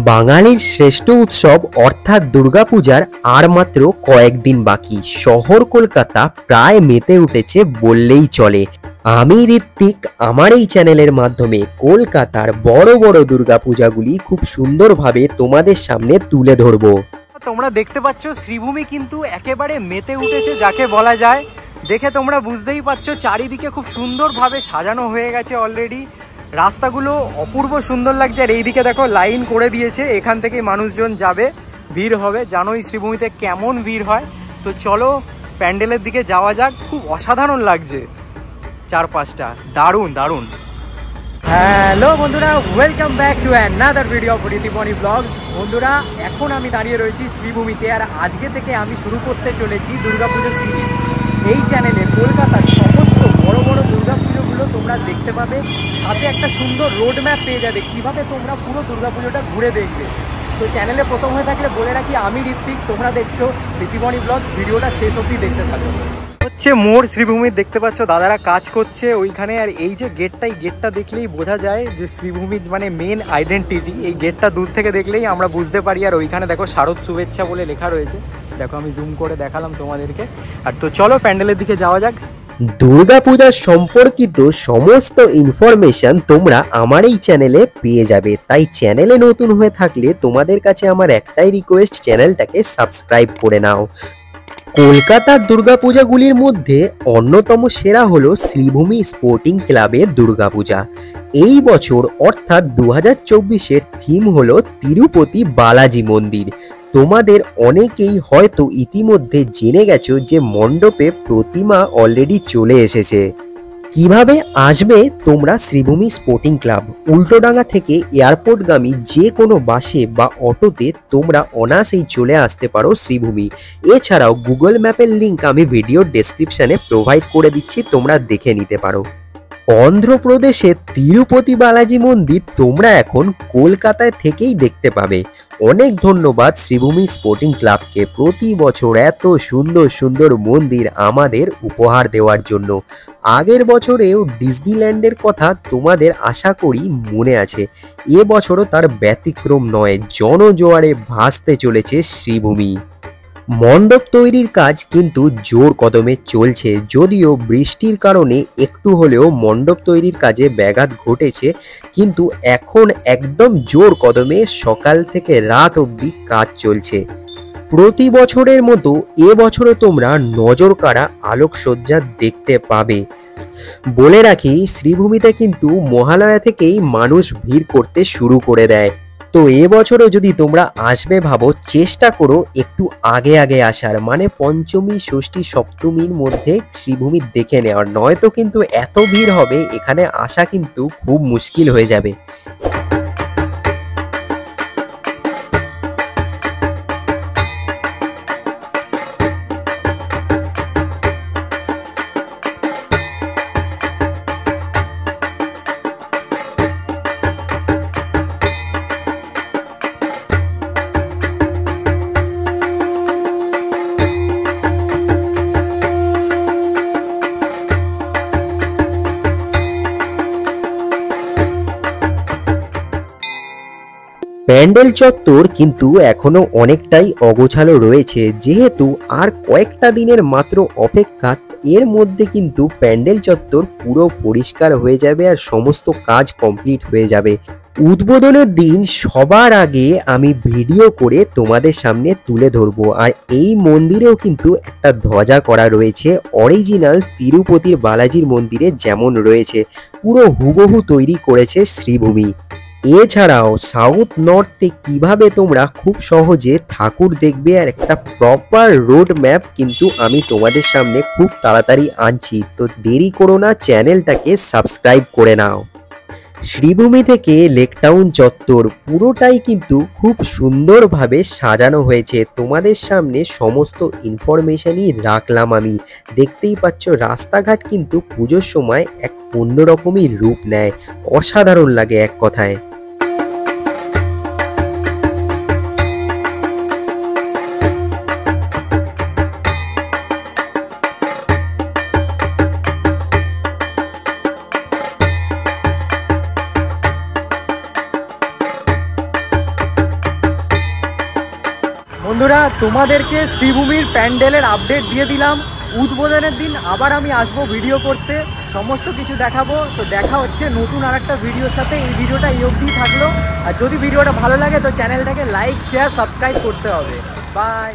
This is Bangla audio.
বাঙালির শ্রেষ্ঠ উৎসব অর্থাৎ দুর্গাপূজার আর মাত্র কয়েকদিন বাকি। শহর কলকাতা প্রায় মেতে উঠেছে বললেই চলে। আমি ঋত্বিক আমার এই চ্যানেলের মাধ্যমে কলকাতার বড় বড় দুর্গাপূজাগুলি খুব সুন্দরভাবে তোমাদের সামনে তুলে ধরবো। তোমরা দেখতে পাচ্ছ শ্রীভূমি কিন্তু একেবারে মেতে উঠেছে যাকে বলা যায়। দেখে তোমরা বুঝতেই পারছো চারিদিকে খুব সুন্দরভাবে সাজানো হয়ে গেছে অলরেডি। রাস্তাগুলো অপূর্ব সুন্দর লাগছে। আর এইদিকে দেখো লাইন করে দিয়েছে, এখান থেকে মানুষজন যাবে, ভিড় হবে। জানোই শ্রীভূমিতে কেমন ভিড় হয়। তো চলো প্যান্ডেলের দিকে যাওয়া যাক। খুব অসাধারণ লাগছে চারপাশটা, দারুণ দারুণ। হ্যালো বন্ধুরা, welcome back to another video of Ritiponi blogs. বন্ধুরা, এখন আমি দাঁড়িয়ে রয়েছি শ্রীভূমিতে, আর আজকে থেকে আমি শুরু করতে চলেছি দুর্গাপুজো সিরিজ। এই চ্যানেলে কলকাতার সমস্ত বড় বড় দুর্গাপুজোগুলো তোমরা দেখতে পাবে, সাথে একটা সুন্দর রোড ম্যাপ পেয়ে যাবে কীভাবে তোমরা পুরো দুর্গাপুজোটা ঘুরে দেখবে। তো চ্যানেলে প্রথম হয়ে থাকলে বলে রাখি, আমি ঋত্বিক, তোমরা দেখছো ঋতিপনি ব্লগস। ভিডিওটা শেষ অবধি দেখতে থাকো। হচ্ছে মোর শ্রীভূমির, দেখতে পাচ্ছ দাদারা কাজ করছে ওইখানে। আর এই যে গেটটা, এই গেটটা দেখলেই বোঝা যায় যে শ্রীভূমির মানে মেন আইডেন্টিটি। এই গেটটা দূর থেকে দেখলেই আমরা বুঝতে পারি। আর ওইখানে দেখো শারদ শুভেচ্ছা বলে লেখা রয়েছে, দেখো আমি জুম করে দেখালাম তোমাদেরকে। আর তো চলো প্যান্ডেলের দিকে যাওয়া যাক। দুর্গাপূজা সম্পর্কিত সমস্ত ইনফরমেশন তোমরা আমার এই চ্যানেলে পেয়ে যাবে। তাই চ্যানেলে নতুন হয়ে থাকলে তোমাদের কাছে আমার একটাই রিকোয়েস্ট, চ্যানেলটাকে সাবস্ক্রাইব করে নাও। কলকাতার দুর্গাপূজাগুলির মধ্যে অন্যতম সেরা হলো শ্রীভূমি স্পোর্টিং ক্লাবের দুর্গাপূজা। এই বছর অর্থাৎ 2024-এর থিম হলো তিরুপতি বালাজি মন্দির। তোমাদের অনেকেই হয়তো ইতিমধ্যে জেনে গেছো যে মণ্ডপে প্রতিমা অলরেডি চলে এসেছে। কিভাবে আসবে তোমরা শ্রীভূমি স্পোর্টিং ক্লাব? উল্টোডাঙ্গা থেকে এয়ারপোর্টগামী যে কোনো বাসে বা অটোতে তোমরা অনায়াসেই চলে আসতে পারো শ্রীভূমি। এছাড়াও গুগল ম্যাপের লিঙ্ক আমি ভিডিওর ডেসক্রিপশানে প্রোভাইড করে দিচ্ছি, তোমরা দেখে নিতে পারো। অন্ধ্রপ্রদেশের তিরুপতি বালাজি মন্দির তোমরা এখন কলকাতায় থেকেই দেখতে পাবে। অনেক ধন্যবাদ শ্রীভূমি স্পোর্টিং ক্লাবকে প্রতি বছর এত সুন্দর সুন্দর মন্দির আমাদের উপহার দেওয়ার জন্য। আগের বছরেও ডিজনিল্যান্ডের কথা তোমাদের আশা করি মনে আছে, এবছরও তার ব্যতিক্রম নয়। জনজোয়ারে ভাসতে চলেছে শ্রীভূমি। মণ্ডপ তৈরির কাজ কিন্তু জোর কদমে চলছে, যদিও বৃষ্টির কারণে একটু হলেও মণ্ডপ তৈরির কাজে ব্যাঘাত ঘটেছে, কিন্তু এখন একদম জোর কদমে সকাল থেকে রাত অবধি কাজ চলছে। প্রতি বছরের মতো এবছরও তোমরা নজর কাড়া আলোকসজ্জা দেখতে পাবে। বলে রাখি, শ্রীভূমিতে কিন্তু মহালয়া থেকেই মানুষ ভিড় করতে শুরু করে দেয়। তো এবছরও যদি তোমরা আসবে ভাবো, চেষ্টা করো একটু আগে আগে আসার, মানে পঞ্চমী ষষ্ঠী সপ্তমীর মধ্যে শ্রীভূমি দেখে নেওয়ার। নয়তো কিন্তু এত ভিড় হবে, এখানে আসা কিন্তু খুব মুশকিল হয়ে যাবে। প্যান্ডেল চত্বর কিন্তু এখনো অনেকটাই অগোছালো রয়েছে, যেহেতু আর কয়েকটা দিনের মাত্র অপেক্ষা। এর মধ্যে কিন্তু প্যান্ডেল চত্বর পুরো পরিষ্কার হয়ে যাবে আর সমস্ত কাজ কমপ্লিট হয়ে যাবে। উদ্বোধনের দিন সবার আগে আমি ভিডিও করে তোমাদের সামনে তুলে ধরবো। আর এই মন্দিরেও কিন্তু একটা ধ্বজা করা রয়েছে, অরিজিনাল তিরুপতির বালাজির মন্দিরে যেমন রয়েছে পুরো হুবহু তৈরি করেছে শ্রীভূমি। এছাড়াও সাউথ নর্থে কিভাবে তোমরা খুব সহজে ঠাকুর দেখবে আর একটা প্রপার রোড ম্যাপ কিন্তু আমি তোমাদের সামনে খুব তাড়াতাড়ি আনছি। তো দেরি করো না, চ্যানেলটাকে সাবস্ক্রাইব করে নাও। শ্রীভূমি থেকে লেকটাউন চত্বর পুরোটাই কিন্তু খুব সুন্দরভাবে সাজানো হয়েছে। তোমাদের সামনে সমস্ত ইনফরমেশনই রাখলাম আমি। দেখতেই পাচ্ছ রাস্তাঘাট কিন্তু পুজোর সময় এক অন্যরকমই রূপ নেয়, অসাধারণ লাগে এক কথায়। বন্ধুরা তোমাদেরকে শ্রীভূমির প্যান্ডেলের আপডেট দিয়ে দিলাম। উদ্বোধনের দিন আবার আমি আসবো ভিডিও করতে, সমস্ত কিছু দেখাবো। তো দেখা হচ্ছে নতুন আর একটা ভিডিওর সাথে। এই ভিডিওটা এই অবধি থাকলো। আর যদি ভিডিওটা ভালো লাগে তো চ্যানেলটাকে লাইক শেয়ার সাবস্ক্রাইব করতে হবে। বাই।